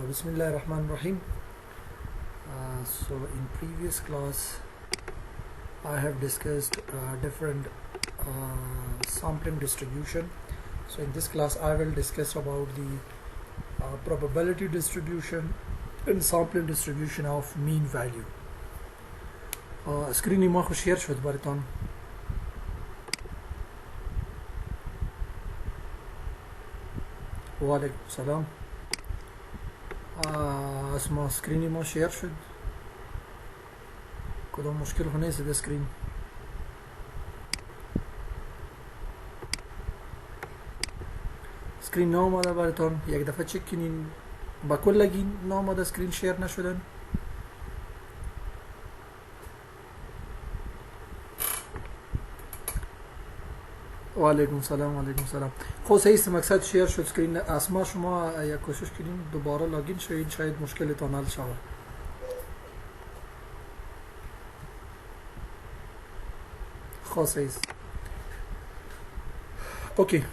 Bismillah ar-Rahman ar-Rahim. So in previous class I have discussed different sampling distribution. So in this class I will discuss about the probability distribution and sampling distribution of mean value. Screen ما خو شیر شد براتون. وعلیکم السلام. اسمع سکرینی ما شیر شد. کدام مشکل خو نیست به سکرین. سکرین ناماده براتون یک دفعه چک کنین با کلگی ناماده سکرین شیر نشدن. وعلیکم سلام. خب صحیح است، مقصد شیر شد سکرین. اسما شما یک کوشش کنین دوباره لاگین شوید، شاید مشکلتان حل شود. خب صحیح است. Okay.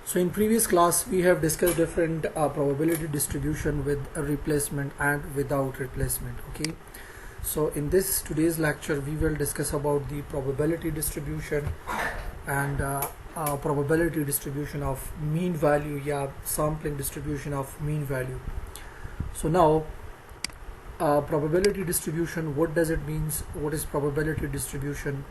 So in previous class we have discussed different probability distribution with a replacement and without replacement. Okay. So in this today's lecture we will discuss about the probability distribution and probability distribution of mean value, sampling distribution of mean value. So now probability distribution, what does it means? What is probability distribution?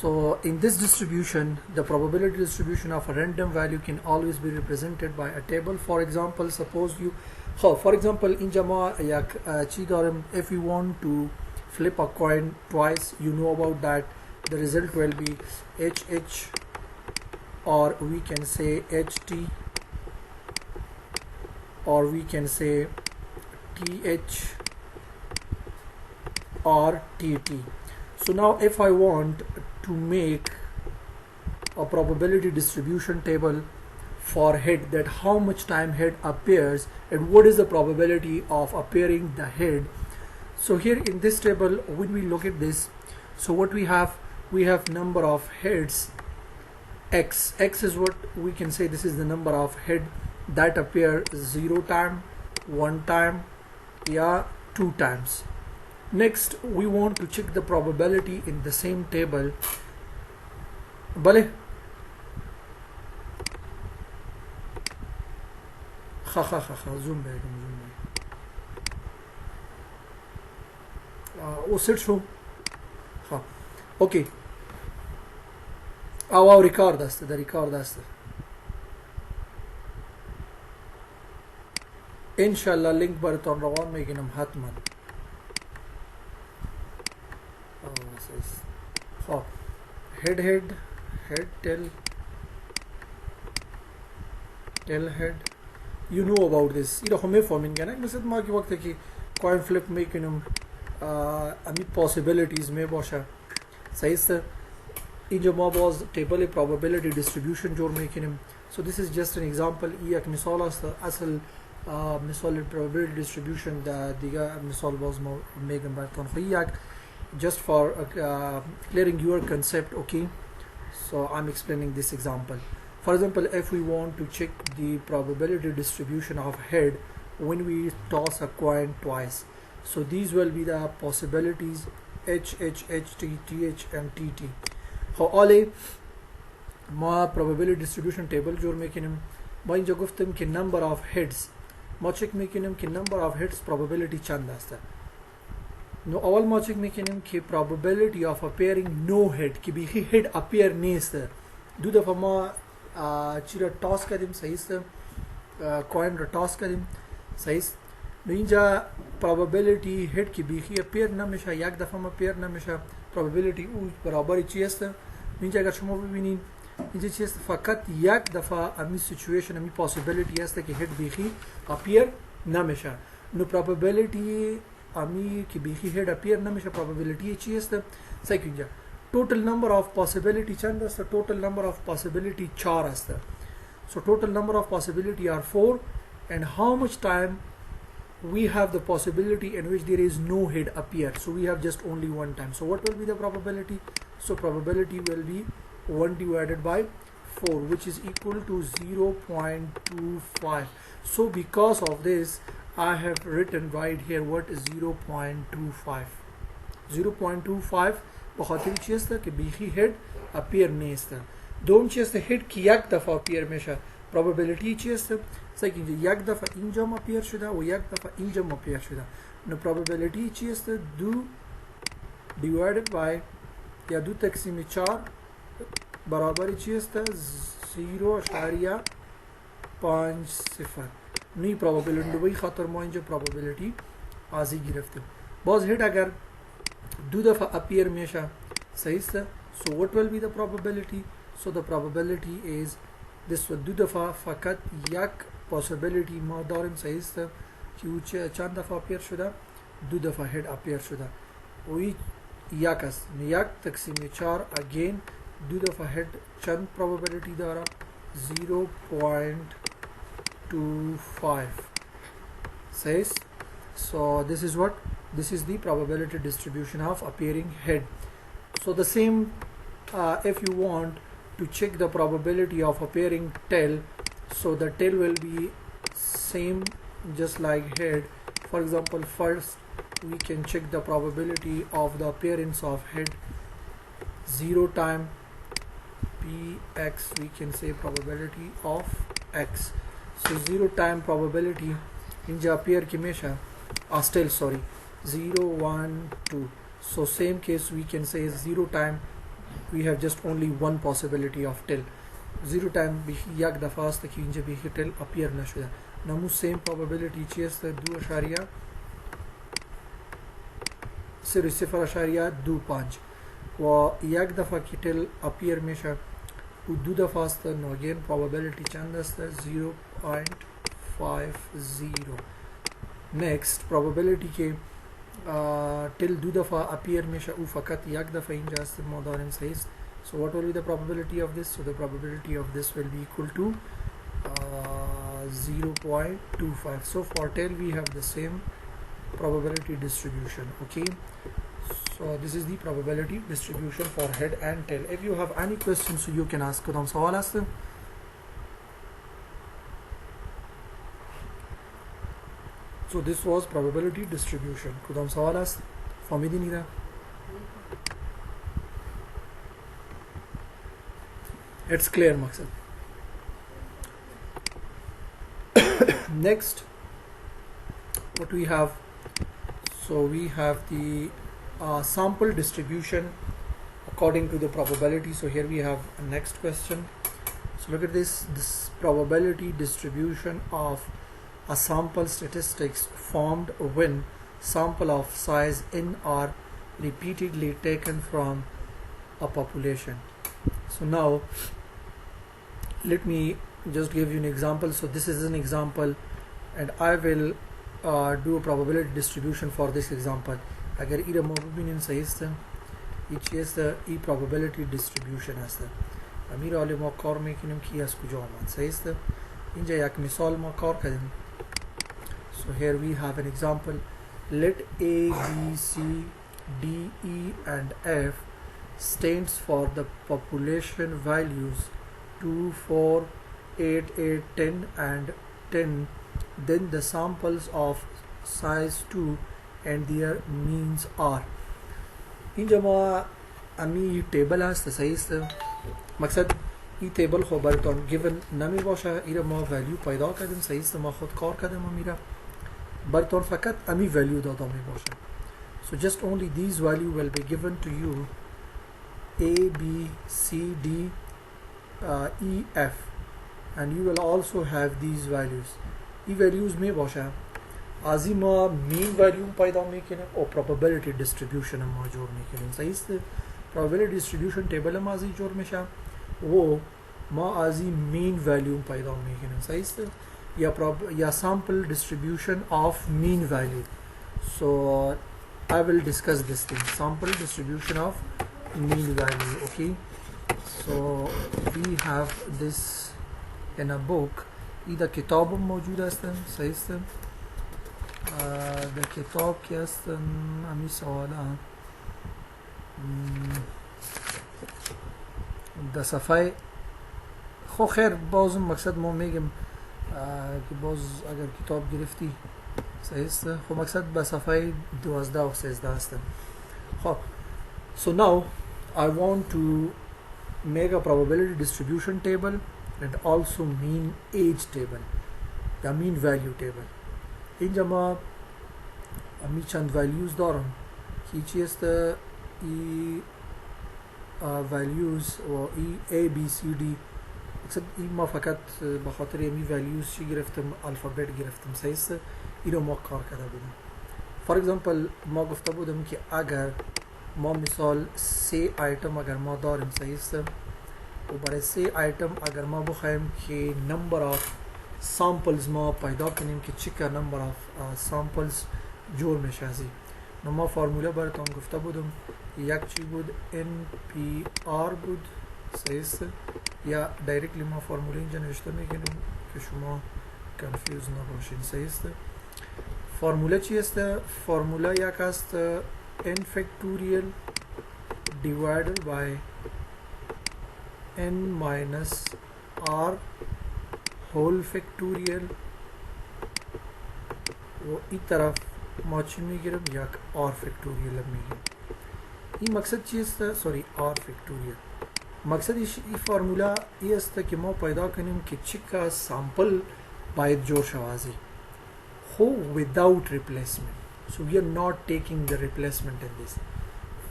So in this distribution, the probability distribution of a random value can always be represented by a table. For example, suppose you in Jama if you want to flip a coin twice, you know about that the result will be HH, or we can say HT, or we can say TH or TT. So now if I want to make a probability distribution table for head, that how much time head appears and what is the probability of appearing the head. So here in this table, when we look at this, so what we have number of heads x. X is what we can say, this is the number of head that appear 0 time, 1 time, 2 times. Next we want to check the probability in the same table. Bale zoom شو. اوکی او ریکارد است، در ریکارد است انشالله. لینک براتون روان میگیرم حتما. خب head tail head, you know about this. اینا همه فهمین گنه مثل ما که وقتی که coin flip میکنیم امی possibilities می باشه. صحیح است. اینجا ما باز table probability distribution جور میکنیم. So this is just an example. این یک مثال است. اصل مثال probability distribution دیگه مثال باز ما میگم براتون. خب یک just for clearing your concept. Okay, so I'm explaining this example. For example, if we want to check the probability distribution of head when we toss a coin twice, so these will be the possibilities H, T, TH and TT. So all ما probability distribution table جور میکنیم. ما اینجا گفتم که number of heads ما چک میکنیم که number of heads probability چند است. نو اول ما چک میکنیم که probability of appearing no head که بیخی head appear نیست. دو دفعه ما چی را تاس کردیم، صحیح است، کوین را تاس کردیم، صحیح است. نو اینجا probability head که بیخی appear نمیشه، یک دفعه ما appear نمیشه، probability او برابر چی است. اینجا اگر شما ببینید اینجا چی است، فقط یک دفعه امی سیچویشن امی possibility است که head بیخی appear نمیشه. نو probability امی که بیخی head appear نمیشه probability چی است. صحیح. اینجا total number of possibility چند است؟ total number of possibility 4 است. So total number of possibility are 4, and how much time we have the possibility in which there is no head appear. So we have just only one time. So what will be the probability? So probability will be 1 divided by 4, which is equal to 0.25. So because of this, I have written right here what is 0.25. 0.25 بخاطر چی است که بیخی هید اپیر نیست. دوم چی است هید که یک دفعه اپیر میشه. probability چی است؟ سعی که یک دفعه اینجا اپیر شده و یک دفعه اینجا اپیر شده. نو probability چی است؟ 2 divided by یا 2 تقسیم 4 برابر چی است؟ 0.50. نی probability دوی خاطر ما اینجا probability آزی گرفتیم. باز هید اگر دو دفعه اپیر میشه صحیح است. So what will be the probability? So the probability is this one. دو دفعه فقط یک possibility ما داریم صحیح است که او چند دفعه اپیر شده؟ دو دفعه هید اپیر شده و یک است. یک تقسیم 4 again دو دفعه هید چند probability داره؟ 0.25 صحیح. So this is what? This is the probability distribution of appearing head. So the same if you want to check the probability of appearing tail, so the tail will be same just like head. For example, first we can check the probability of the appearance of head. 0 time px, we can say probability of x. So 0 time probability in appear kimesha tail, sorry, 0 1 2. So same case we can say 0 time we have just only one possibility of tail. 0 time yak dafa است که اینجا به tail appear نشده. نمو same probability چی است؟ 2.0.25 و یک دفعه که tail appear میشه و دو دفعه است. نو again probability چند است؟ 0.50. next probability که till دو دفعه appear میشه او فقط یک دفعه اینجا است ما داریم صحیح. So what will be the probability of this? So the probability of this will be equal to 0.25. So for tail we have the same probability distribution. Okay, so this is the probability distribution for head and tail. If you have any questions so you can ask. کدام سوال است؟ So this was probability distribution. کدام سوال است؟ فهمیدی نیده؟ It's clear مقصد. Next what we have, so we have the sample distribution according to the probability. So here we have a next question. So look at this probability distribution of a sample statistics formed when sample of size n are repeatedly taken from a population. So now let me just give you an example. So this is an example and I will do a probability distribution for this example. اگر این ما ببینیم صحیح است این چی است؟ این probability distribution است. امیر حالی ما کار میکنیم که از کجا آمد صحیح است. اینجا یک مثال ما کار کردیم. So here we have an example. Let A, B, C, D, E and F stands for the population values 2, 4, 8, 8, 10 and 10. Then the samples of size 2 and their means are. اینجا ما امی تیبل هست صحیح است. مقصد این تیبل خب براتون given نمی باشه. ایره ما ولیو پیدا کردیم صحیح است. ما خود کار کردیم و میره براتون فقط امی ولیو داده می باشه. So just only these value will be given to you. A, B, C, D, E, F and you will also have these values. این values می باشه ازی ما mean value پیدا میکنیم و probability distribution ما جور میکنیم صحیح است. probability distribution table ما ازی جور میشه و ما ازی mean value پیدا میکنیم صحیح است. یا sample distribution of mean value. So I will discuss this thing, sample distribution of mean value. Okay, so we have this in a book. either کتاب موجود هستن صحیح است. در کتاب که هستن امی سوال در صفحه خو خیر باز مقصد ما میگم که باز اگر کتاب گرفتی صحیح است. خب مقصد به صفحه 12 و 13 است. خب so now I want to make a probability distribution table and also mean age table یا mean value table. اینجا ما می چند values دارم که چی است ای values و ای A B C D اقصد این ما فقط به خاطر یمی values چی گرفتم الفابت گرفتم صحیح است. اینو ما کار کرده بودم. فور اگزامپل ما گفته بودم که اگر ما مثال 3 آیتم اگر ما داریم صحیح است و برای 3 آیتم اگر ما بخوایم که نمبر آف سامپلز ما پیدا کنیم که چی که نمبر آف سامپلز جور میشه ازی نو ما فرموله براتون گفته بودم یک چی بود NPR بود صحیح است یا دایرکتلی ما فرموله اینجا نوشته میکنیم که شما کنفیوز نباشین صحیح است. فرموله چی است؟ فرموله یک است n factorial divided by n minus r whole factorial و این طرف ما چی میگیرم یک r factorial میگیرم. این مقصد چی است؟ سوری r factorial مقصد این فرموله ای است که ما پیدا کنیم که چی که سامپل باید جور شوازی خو without replacement. So we are not taking the replacement in this.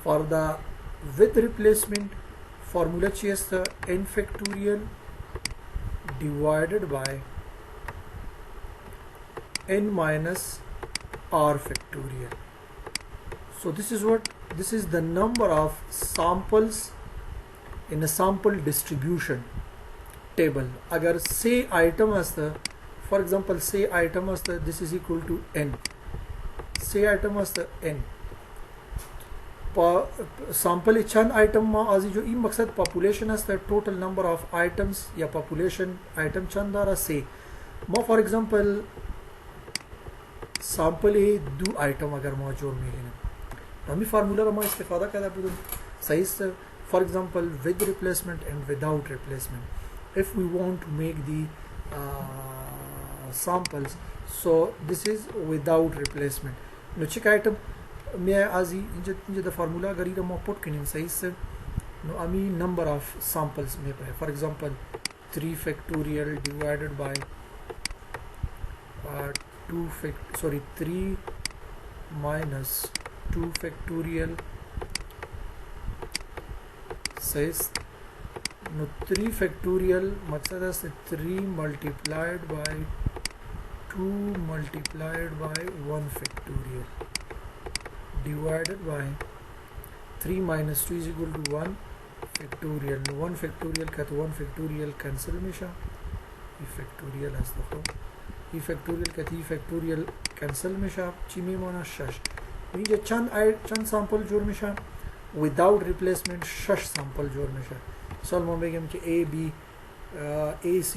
For the with replacement formula چی است n factorial divided by n minus r factorial. So this is the number of samples in a sample distribution table. अगर say item است for example say item است this is equal to n say item است n sample چند item ما ازی جو این مقصد population است total number of items یا population item چند داره say ما for example sample دو item اگر ما جور میگیریم همین فرموله رو ما استفاده کرده بودیم صحیح است. for example with replacement and without replacement if we want to make the samples so this is without replacement. نو چک item می ازی اینجا د فرمولا غری رو ما پوت کنیم صحیح است. نو امی number of samples می پای for example 3 factorial divided by 3 minus 2 factorial says no 3 factorial مقصد است 3 multiplied by 2 multiplied by 1 factorial divided by 3 minus 2 is equal to 1 factorial. No 1 factorial cut 1 factorial cancel میشه ای factorial است خب ای factorial cut ای factorial cancel میشه چی میمونه 6. اینجا چند سامپل جور میشه without replacement 6 سامپل جور میشه. مثال ما بگم که A B A C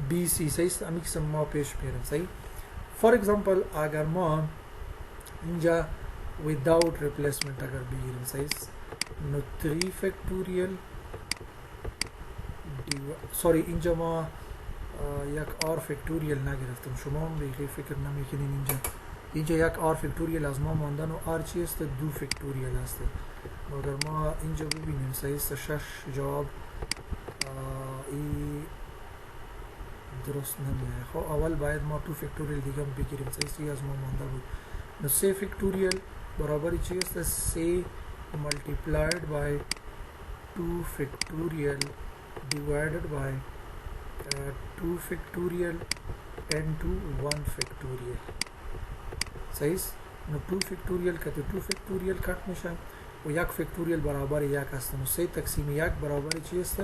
B C صحیح است. امی قسم ما پیش میرم صحیح. for example اگر ما اینجا without replacement اگر بگیریم صحیح است نو 3 factorial sorry اینجا ما یک r factorial نگرفتم شما هم به فکر نمیکنین اینجا یک r factorial از ما ماندن و r چی است 2 factorial است. اگر ما اینجا ببینیم صحیح است 6 جواب ای درست نمیاد. خب اول باید ما 2 factorial دیگه هم بگیریم صحیح است از ما مانده بود. نو 3 factorial برابر چی است 3 multiplied by 2 factorial divided by 2 factorial and to 1 factorial صحیح است. نو 2 factorial که 2 factorial کٹ میشه و 1 factorial برابر 1 است. نو 3 تقسیم 1 برابر چی است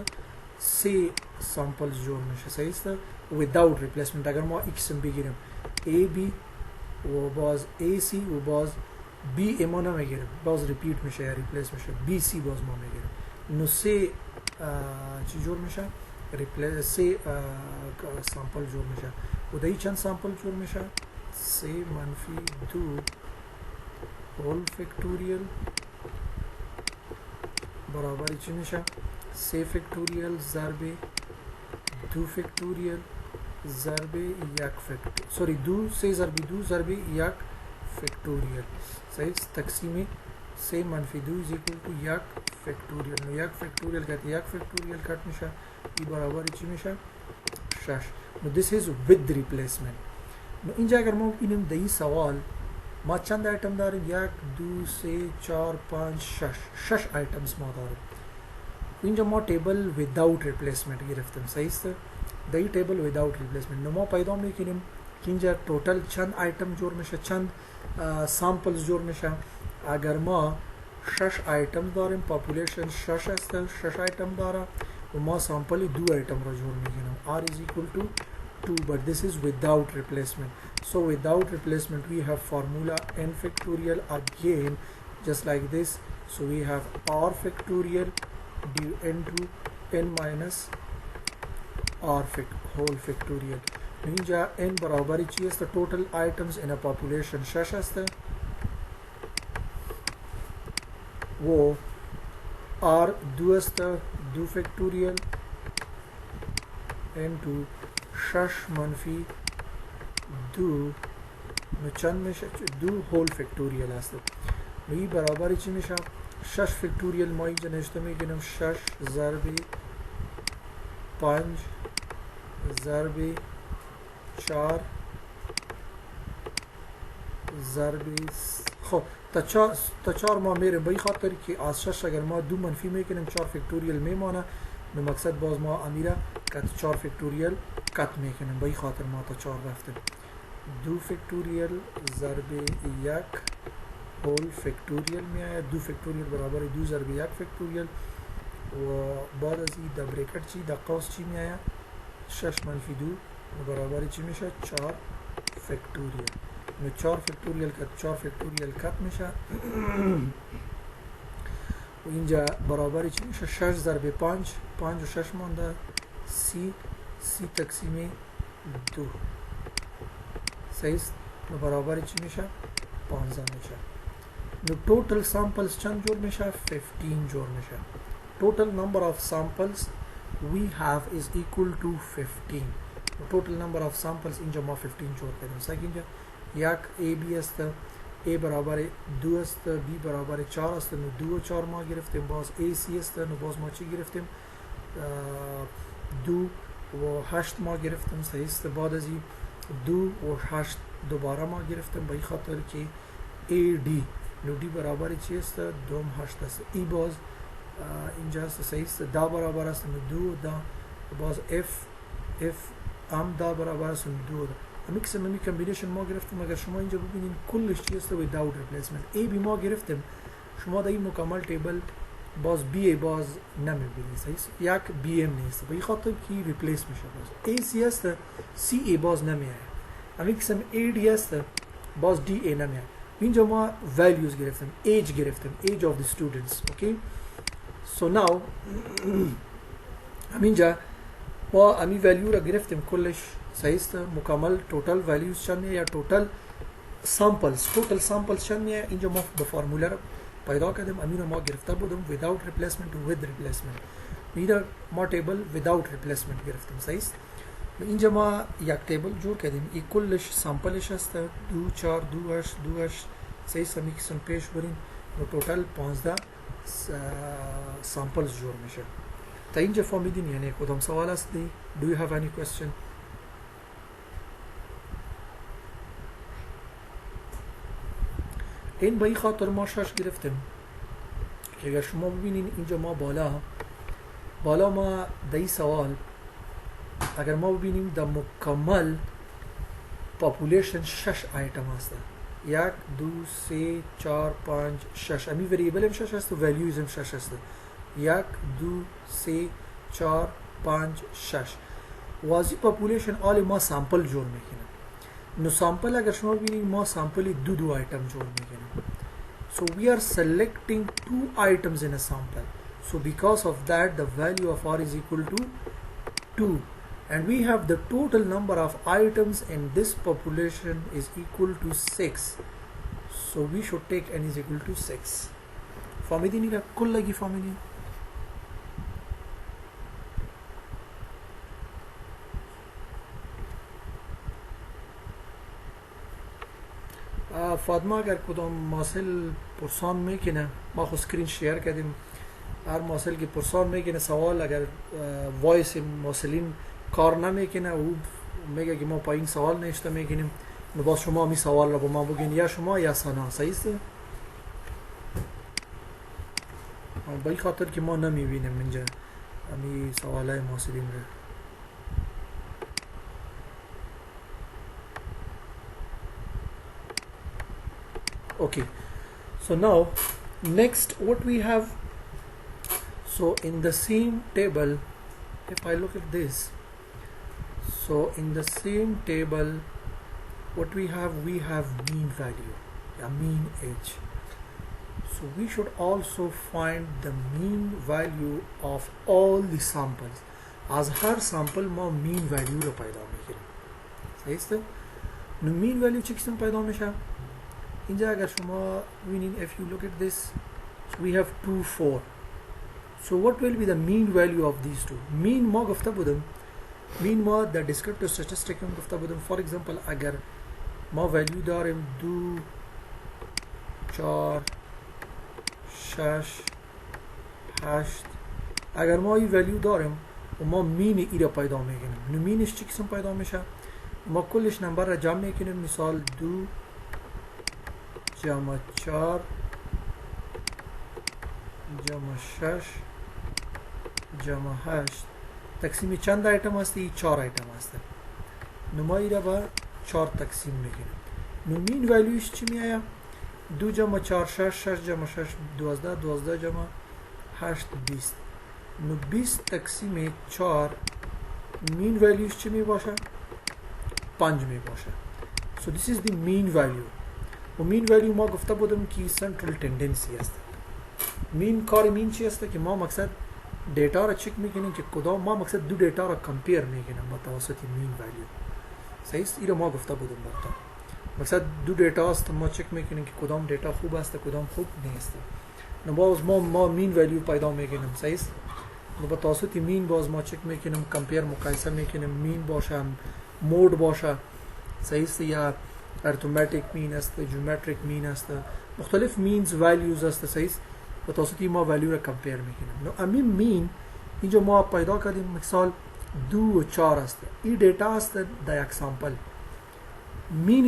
3 samples جور میشه صحیح است without replacement. اگر ما x بگیریم a b و باز a c و باز b ما نمیگیریم باز ریپیت میشه یا ریپلیس میشه b c باز ما میگیریم نو 3 چی جور میشه ریپلیس 3 سامپل جور میشه و دایی چند سامپل جور میشه 3 منفی 2 whole factorial برابر چی میشه 3 فیکتوریال ضرب 2 فیکتوریال ضرب 1 فیکتوریال، سوری 2 3 ضرب 2 ضرب 1 فیکتوریال. صحیح. تقسیم 3 منفی 2 is equal to 1 فیکتوریال. نو 1 فیکتوریال کت 1 فیکتوریال کت میشه، ای برابر چی میشه؟ 6. نو this is with replacement. نو اینجا اگر ما ببینیم در این سوال ما چند آیتم داریم؟ 1 2 3 4 5 6 6 آیتمز ما داریم. اینجا ما تیبل without replacement گرفتیم. صحیح است. در این تیبل without replacement نو ما پیدا میکنیم که اینجا توتال چند آیتم جور میشه، چند سامپلز جور میشه. اگر ما 6 آیتم داریم، پاپولیشن 6 است، 6 آیتم داره و ما سامپل 2 آیتم را جور میکنیم. R is equal to 2, but this is without replacement. So without replacement we have formula n factorial again just like this. So we have R factorial n to n minus R whole factorial. اینجا n برابر چی است؟ total items in a population 6 است و R 2 است، 2 factorial n to 6 منفی 2 نو چند میشه؟ 2 whole factorial است. نو این برابر چی میشه؟ 6 فیکتوریال ما اینجا نشته میگنیم 6 ضرب 5 ضرب 4 ضرب خب تا 4 ما میریم به این خاطر که از 6 اگر ما 2 منفی میکنیم 4 فیکتوریال میمانه. نو مقصد باز ما امیره که 4 فیکتوریال کت میکنیم، به این خاطر ما تا 4 رفتیم. 2 فیکتوریال ضرب 1 هول فیکتوریال میآید. 2 فیکتوریال برابر 2 ضرب 1 فیکتوریال و بعد از این در بریکت چی در قوس چی میآید؟ 6 منفی 2 برابر چی میشه؟ 4 فیکتوریال. نو 4 فیکتوریال کت 4 فیکتوریال کت میشه و اینجا برابر چی میشه؟ 6 ضرب 5 5 و 6 مانده 30 تقسیم 2. صحیح است. نو برابر چی میشه؟ 15 میشه. نو total samples چند جور میشه؟ 15 جور میشه. Total number of samples we have is equal to 15. Total number of samples اینجا ما 15 جور کردیم. صحیح. اینجا یک A B است، A برابر 2 است، B برابر 4 است. نو 2 و 4 ما گرفتیم. باز A C است. نو باز ما چی گرفتیم؟ 2 و 8 ما گرفتیم. صحیح است. بعد از این 2 و 8 دوباره ما گرفتیم به این خاطر که AD نو D برابر چی است؟ 2 و 8 است. ای باز اینجا است. صحیح است. دا برابر است نو 2 و دا. باز F هم دا برابر است نو 2 و دا. امی قسم امی کمبینیشن ما گرفتیم. اگر شما اینجا ببینید کلش چی است without replacement. AB ما گرفتیم. شما در این مکمل تیبل باز BA باز نمیبینید. صحیح است. یک BM نیست به این خاطر که ریپلیس میشه. باز AC است، CA باز نمیاد. امی قسم AD است، باز DA نمیاد. اینجا ما values گرفتیم، age گرفتیم، age of the students. okay. so now اینجا ما امی value را گرفتیم کلش. صحیح است. مکمل total values چند یا total samples چند میه. اینجا ما به فرموله را پیدا کردیم. امی را ما گرفته بودیم without replacement و with replacement. اینجا ما تیبل without replacement گرفتیم. صحیح است. اینجا ما یک تیبل جور کردیم. این کلش سامپلش است 2 4 2 8 2 8. صحیح است. امی کسان پیش برین و توتال 15 سامپلز جور میشه. تا اینجا فهمیدین یعنی کدام سوال است دی؟ Do you have any question? این به این خاطر ما 6 گرفتیم که اگر شما ببینین اینجا ما بالا ما در این سوال اگر ما ببینیم در مکمل پاپولیشن 6 آیتم هست. 1 2 3 4 5 6. امی وریبل هم 6 است و ولیوز هم 6 است. 1 2 3 4 5 6. واضح پاپولیشن آل ما سامپل جور میکنیم. نو سامپل اگر شما ببینید ما سامپل 2 آیتم جور میکنیم. So we are selecting 2 items in a sample. So because of that the value of R is equal to 2. And we have the total number of items in this population is equal to 6. So we should take n is equal to 6. فاهمیدین؟ کل لگی فاهمیدین؟ فاطمه اگر کدام ماسل پرسان میکنه ما خود اسکرین شیر کردیم هر ماسل که پرسان میکنه سوال اگر وایس ماسلین کار نمیکنه او میگه که ما پایین سوال نوشته میکنیم نو باز شما می سوال را با ما بگین یا شما یا سنا صحیح است با این خاطر که ما نمیبینیم اینجا امی سوالای ماسلین را okay so now next what we have so in the same table if I look at this so in the same table what we have mean value mean age so we should also find the mean value of all the samples as har sample ma mean value رو پیدا میکنیم صحیح است نو mean value چه قسم پیدا میشه اینجا اگر شما ببینین if you look at this so we have 2 4 so what will be the mean value of these two mean ما گفته بودم mean ما the descriptive statistic هم گفته بودم for example اگر ما value داریم 2 4 6 8 اگر ما این value داریم و ما mean ای را پیدا میکنیم نو meanش چی قسم پیدا میشه ما کلش نمبر را جمع میکنیم مثال 2 جمع 4 جمع 6 جمع 8 تقسیم چند آیتم هستی؟ 4 آیتم هسته نو ما ای را با 4 تقسیم میکنیم نو مین ولیوش چی می آیا؟ 2 جمع 4 6 6 جمع 6 12 12 جمع 8 20 نو 20 تقسیم 4 مین ولیوش چی می باشه؟ 5 می باشه so this is the mean value و mean value ما گفته بودم که central tendency است mean کار mean چی است که ما مقصد دیتا را چک میکنیم که کدام ما مقصد دو دیتا را کمپیر میکنیم با توسط mean value صحیح است اینو ما گفته بودم برتا مقصد دو دیتا است ما چک میکنیم که کدام دیتا خوب است کدام خوب نیست نو باز ما mean value پیدا میکنیم صحیح است نو با توسط mean باز ما چک میکنیم کمپیر مقایسه میکنیم mean باشه مود باشه صحیح است یا ارتوماتیک مین است جیومتریک مین است مختلف مینز ولیوز است صحیح است و توسط ما ولیو را کمپیر میکنیم نو امی مین اینجا ما پیدا کردیم مثال 2 و 4 است این دیتا است در یک سامپل mean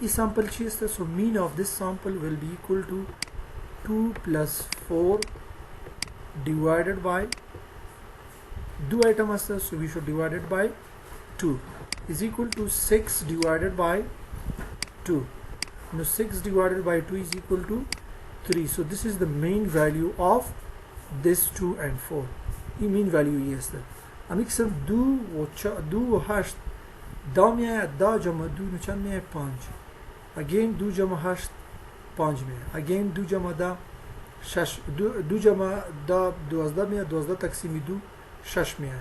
ای سامپل چی است so mean of this sample will be equal to 2 plus 4 divided by 2 item است so we should divide it by 2 is equal to 6 divided by 2 now 6 divided by 2 is equal to 3 so this is the mean value of this 2 and 4 ये mean value ये है हम एक सिर्फ 2 و 8 دا میآید 10 جمع 2 نو چند میآید 5 again 2 جمع 8 5 میآید again 2 جمع 10 6 2 جمع 10 12 میآید 12 تقسیم 2 6 میآید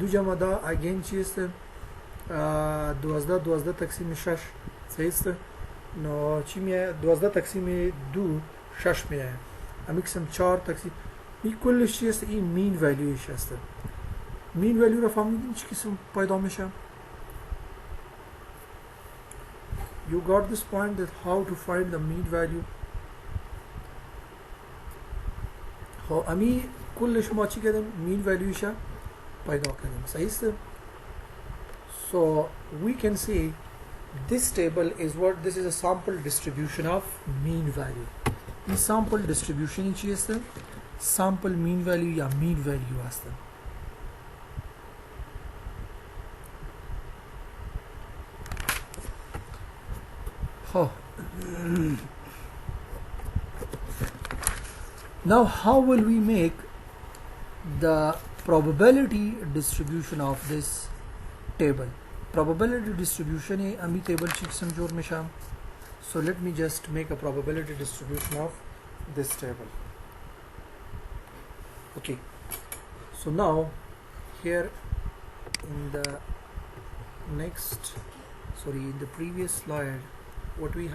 2 جمع 10 again چی است 12 تقسیم 6 صحیح است نو چی میآید 12 تقسیم 2 6 میآید هم یک 4 تقسیم این کلش چی است این مین ولیوش است مین ولیو را فهمیدین چی قسم پیدا میشه you got this point that how to find the mean value خب امی کلش ما چی کردیم مین ولیوش پیدا کردیم صحیح است so we can see this table is what this is a sample distribution of mean value این sample distribution چی است sample mean value یا mean value است oh. Now how will we make the probability distribution of this table probability distribution है अमी table चीज़ समझोर में शाम so let me just make a probability distribution of this table okay so now here in the next in the previous slide what we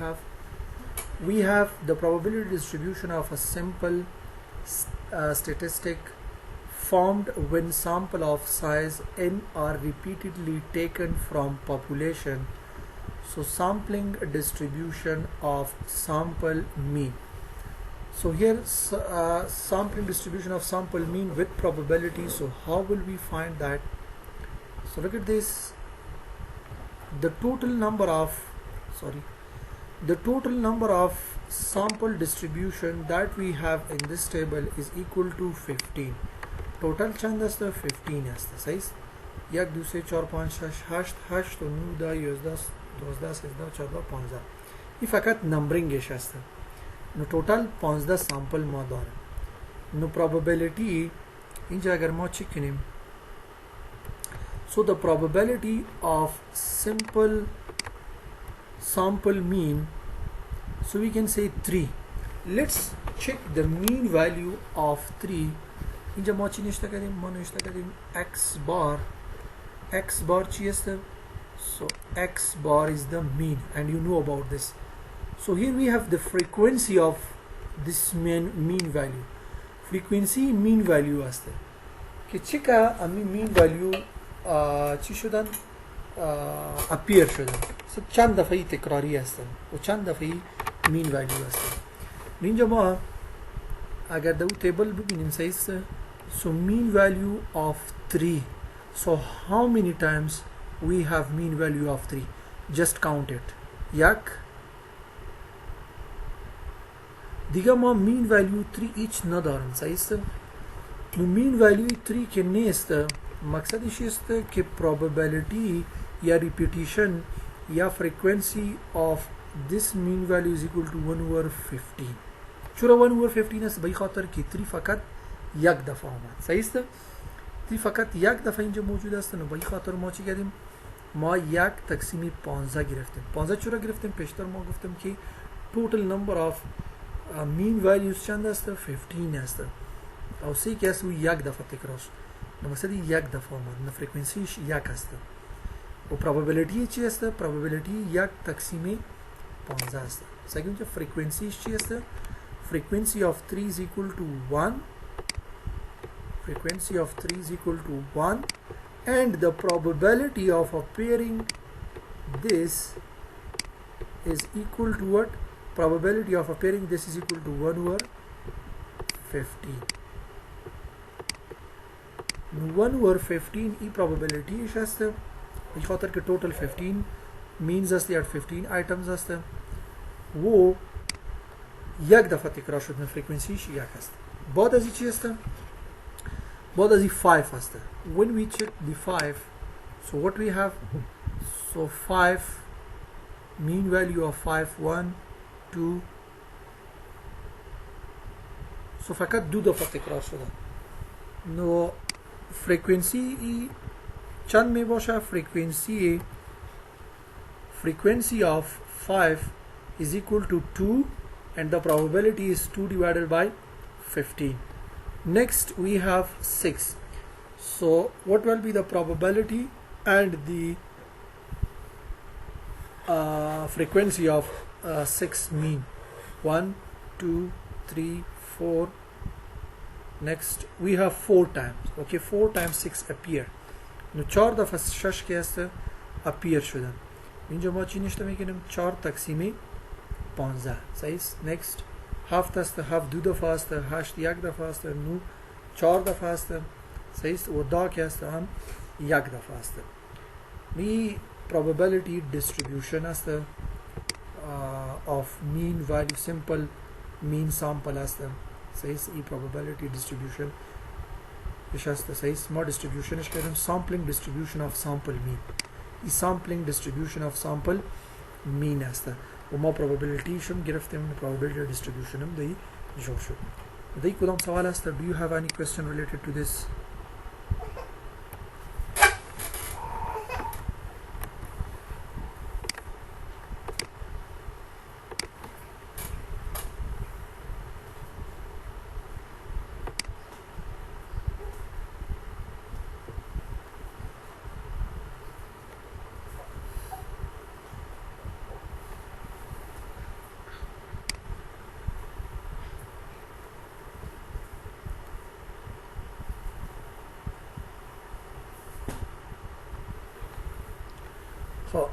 have the probability distribution of a simple statistic formed when sample of size n are repeatedly taken from population So sampling distribution of sample mean. So here sampling distribution of sample mean with probability. So how will we find that? So look at this. The total number of sample distribution that we have in this table is equal to 15. Total چند است؟ 15 است. صحیح است؟ 1 2 3 4 5 6 8 8 و 9 10 11 12 13 14 15. این فقط نمبرینگش هست. نو توتال 15 سامپل ما داریم. نو probability اینجا اگر ما چک کنیم، so the probability of simple sample mean, so we can say 3. Let's check the mean value of 3. اینجا ما چی نشته کردیم؟ ما نشته کردیم x bar چی است؟ So x bar is the mean and you know about this. So here we have the frequency of this mean value. Frequency mean value است که چی که امی mean value چی شدن؟ appear شدن. So چند دفعی تکراری هستن و چند دفعی mean value هستن. اینجا ما اگر دو تیبل ببینیم سایست، so mean value of 3. So how many times we have mean value of 3? Just count it. یک دیگه ما mean value 3 each ندارم. سایست mean value 3 که نیست، مقصدش است که probability یا repetition یا frequency of this mean value is equal to 1 over 15. چرا 1 over 15 است؟ به خاطر که 3 فقط یک دفعه آمد. صحیح است؟ 3 فقط یک دفعه اینجا موجود است. و به خاطر ما چی کردیم؟ ما 1 تقسیم 15 گرفتیم. 15 چرا گرفتیم؟ پیشتر ما گفتیم که total number of mean values چند است؟ 15 است. او سی که است و یک دفعه تکرار شد. مقصد یک دفعه آمد. نه فرکانسیش یک است. و probability چی است؟ probability 1 تقسیم 15 است. سگیم که فرکانسیش چی است؟ frequency of 3 is equal to 1. Frequency of 3 is equal to 1 and the probability of appearing this is equal to what? Probability of appearing this is equal to 1 over 15. 1 over 15 ای probability ایش است. به خاطر که total 15 means است یا 15 items است و یک دفعه تکرار شدن فرکانسیش یک است. بعد از این چی است؟ بعد از این 5 است. When we check the 5, so what we have? So 5 mean value of 5 1 2. So فقط دو دفعه تکرار شدن. نو فرکانسی چند می باشه؟ frequency of 5 is equal to 2 and the probability is 2 divided by 15. Next we have 6. So what will be the probability and the frequency of 6 mean? 1 2 3 4. Next we have 4 times. Okay, 4 times 6 appear. نو 4 دفعه 6 که است appear شدن. اینجا ما چی نشته میکنیم؟ 4 تقسیم 15. صحیح است؟ next 7 است، 7 دو دفعه است، 8 یک دفعه است، 9 4 دفعه است. صحیح است؟ و 10 که است هم یک دفعه است. می probability distribution است of mean value simple mean sample است. صحیح است؟ ای probability distribution ايش است؟ صحیح است؟ ما distribution ايش کردیم؟ sampling distribution of sample mean. ای sampling distribution of sample mean است و ما probability شم گرفتیم، probability distribution هم دی جور شد. دی کدام سوال است؟ Do you have any question related to this? So